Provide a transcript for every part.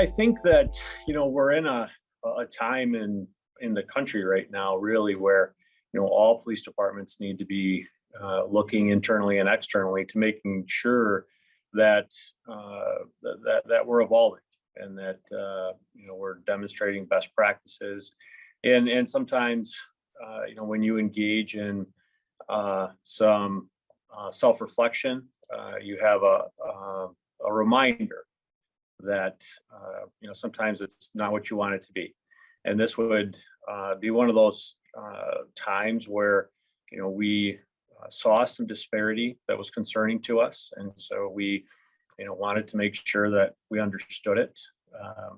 I think that, we're in a time in the country right now, really, where, all police departments need to be looking internally and externally to making sure that that we're evolving and that we're demonstrating best practices, and sometimes when you engage in some self-reflection, you have a reminder that sometimes it's not what you want it to be, and this would be one of those times where we saw some disparity that was concerning to us, and so we wanted to make sure that we understood it.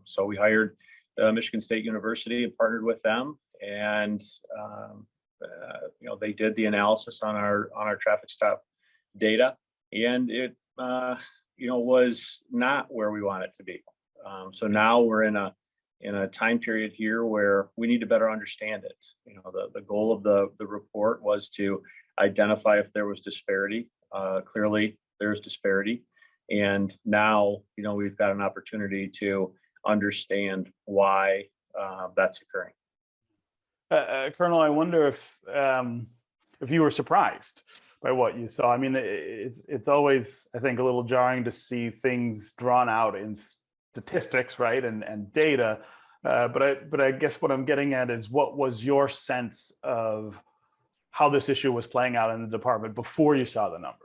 So we hired Michigan State University and partnered with them, and they did the analysis on our traffic stop data, and it was not where we want it to be. So now we're in a time period here where we need to better understand it. The goal of the report was to identify if there was disparity. Clearly, there's disparity, and now we've got an opportunity to understand why that's occurring. Colonel, I wonder if you were surprised by what you saw. I mean, it's always, I think, a little jarring to see things drawn out in statistics, right, and data. But I guess what I'm getting at is, what was your sense of how this issue was playing out in the department before you saw the numbers?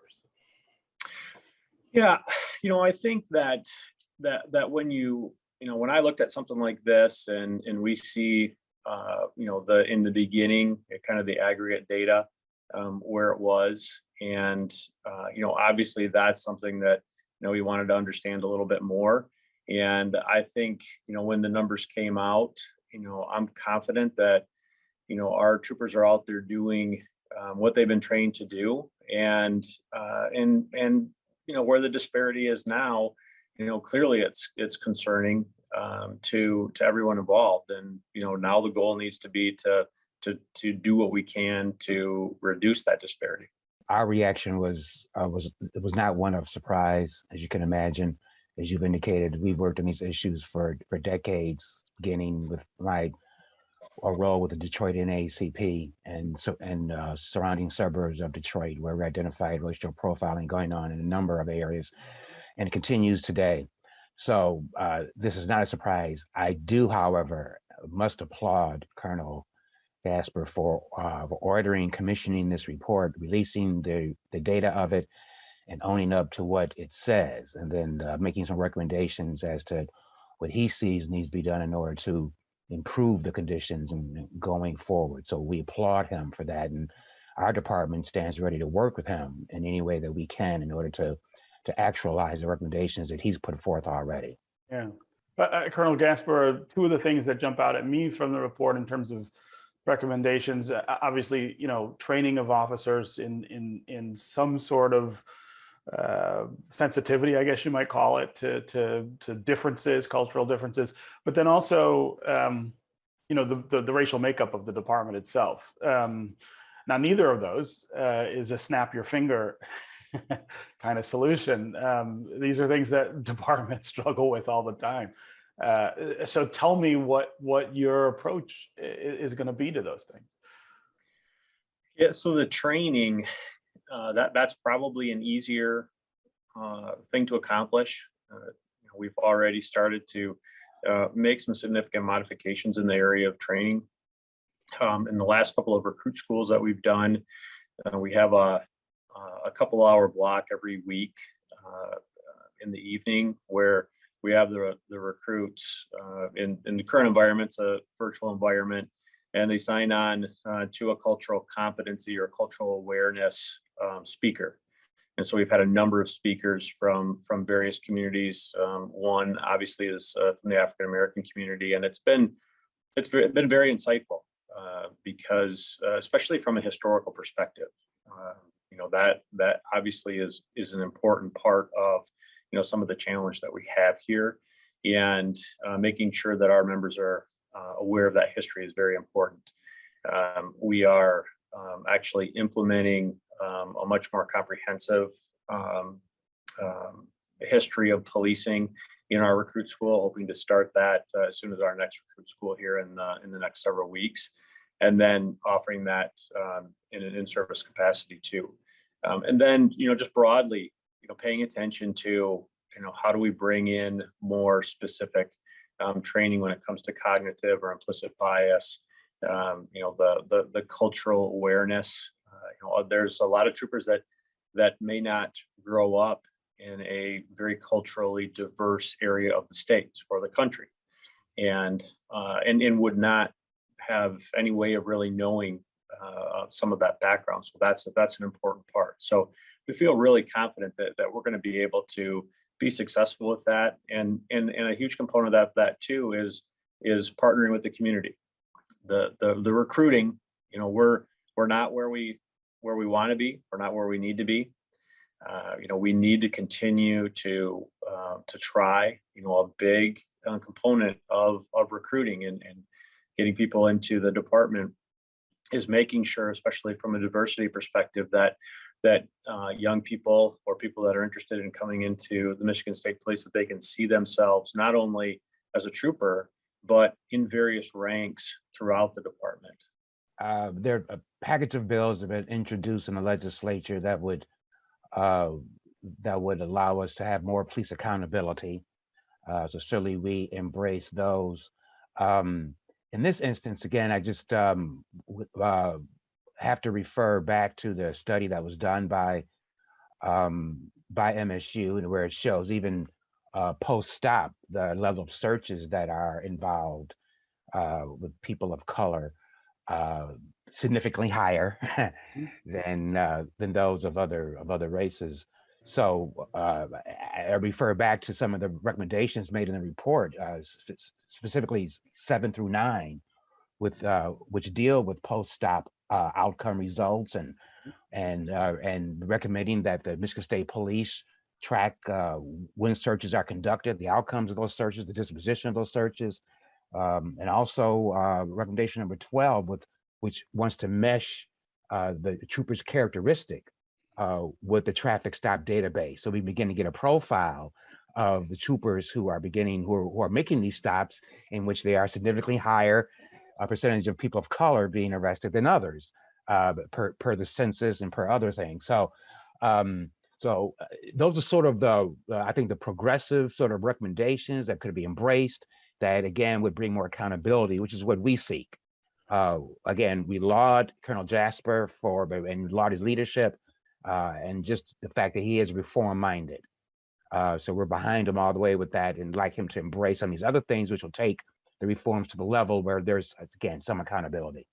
Yeah, I think that when I looked at something like this, and we see in the beginning, kind of the aggregate data, where it was, and obviously that's something that we wanted to understand a little bit more. And I think when the numbers came out, I'm confident that our troopers are out there doing what they've been trained to do, and where the disparity is now, clearly it's concerning to everyone involved, and now the goal needs to be to do what we can to reduce that disparity. Our reaction was not one of surprise, as you can imagine. As you've indicated, we've worked on these issues for decades, beginning with my role with the Detroit NAACP and surrounding suburbs of Detroit, where we identified racial profiling going on in a number of areas, and it continues today. So this is not a surprise. I do, however, must applaud Colonel Gasper for ordering, commissioning this report, releasing the data of it, and owning up to what it says, and then making some recommendations as to what he sees needs to be done in order to improve the conditions and going forward. So we applaud him for that, and our department stands ready to work with him in any way that we can in order to actualize the recommendations that he's put forth already. Yeah, Colonel Gasper, two of the things that jump out at me from the report in terms of recommendations, obviously, training of officers in some sort of sensitivity, I guess you might call it, to differences, cultural differences, but then also, the racial makeup of the department itself. Now, neither of those is a snap your finger kind of solution. These are things that departments struggle with all the time. So tell me what your approach is going to be to those things. Yeah, so the training, that's probably an easier thing to accomplish. We've already started to make some significant modifications in the area of training. In the last couple of recruit schools that we've done, we have a couple-hour block every week in the evening where we have the recruits in the current environment's a virtual environment, and they sign on to a cultural competency or cultural awareness speaker. And so we've had a number of speakers from various communities. One obviously is from the African American community, and it's been very insightful because especially from a historical perspective, that obviously is an important part of some of the challenge that we have here, and making sure that our members are aware of that history is very important. We are actually implementing a much more comprehensive history of policing in our recruit school, hoping to start that as soon as our next recruit school here in the next several weeks, and then offering that in an in-service capacity too. And then, just broadly, paying attention to, how do we bring in more specific training when it comes to cognitive or implicit bias, the cultural awareness. There's a lot of troopers that may not grow up in a very culturally diverse area of the state or the country, and would not have any way of really knowing some of that background. So that's an important part. So we feel really confident that we're going to be able to be successful with that. And a huge component of that too is partnering with the community. The recruiting, we're not where we want to be. We're not where we need to be. We need to continue to try, a big component of recruiting and getting people into the department is making sure, especially from a diversity perspective, that young people or people that are interested in coming into the Michigan State Police, that they can see themselves not only as a trooper, but in various ranks throughout the department. There are a package of bills that have been introduced in the legislature that would allow us to have more police accountability. So certainly we embrace those. In this instance, again, I just have to refer back to the study that was done by MSU, and where it shows even post-stop, the level of searches that are involved with people of color significantly higher than those of other races. So I refer back to some of the recommendations made in the report, specifically 7 through 9, which deal with post-stop outcome results, and recommending that the Michigan State Police track when searches are conducted, the outcomes of those searches, the disposition of those searches, and also recommendation number 12, which wants to mesh the trooper's characteristic with the traffic stop database. So we begin to get a profile of the troopers who are making these stops, in which they are significantly higher percentage of people of color being arrested than others, per the census and per other things. So those are sort of I think the progressive sort of recommendations that could be embraced, that again would bring more accountability, which is what we seek. Again, we laud Colonel Jasper and laud his leadership, and just the fact that he is reform-minded. So we're behind him all the way with that, and like him to embrace some of these other things, which will take the reforms to the level where there's, again, some accountability.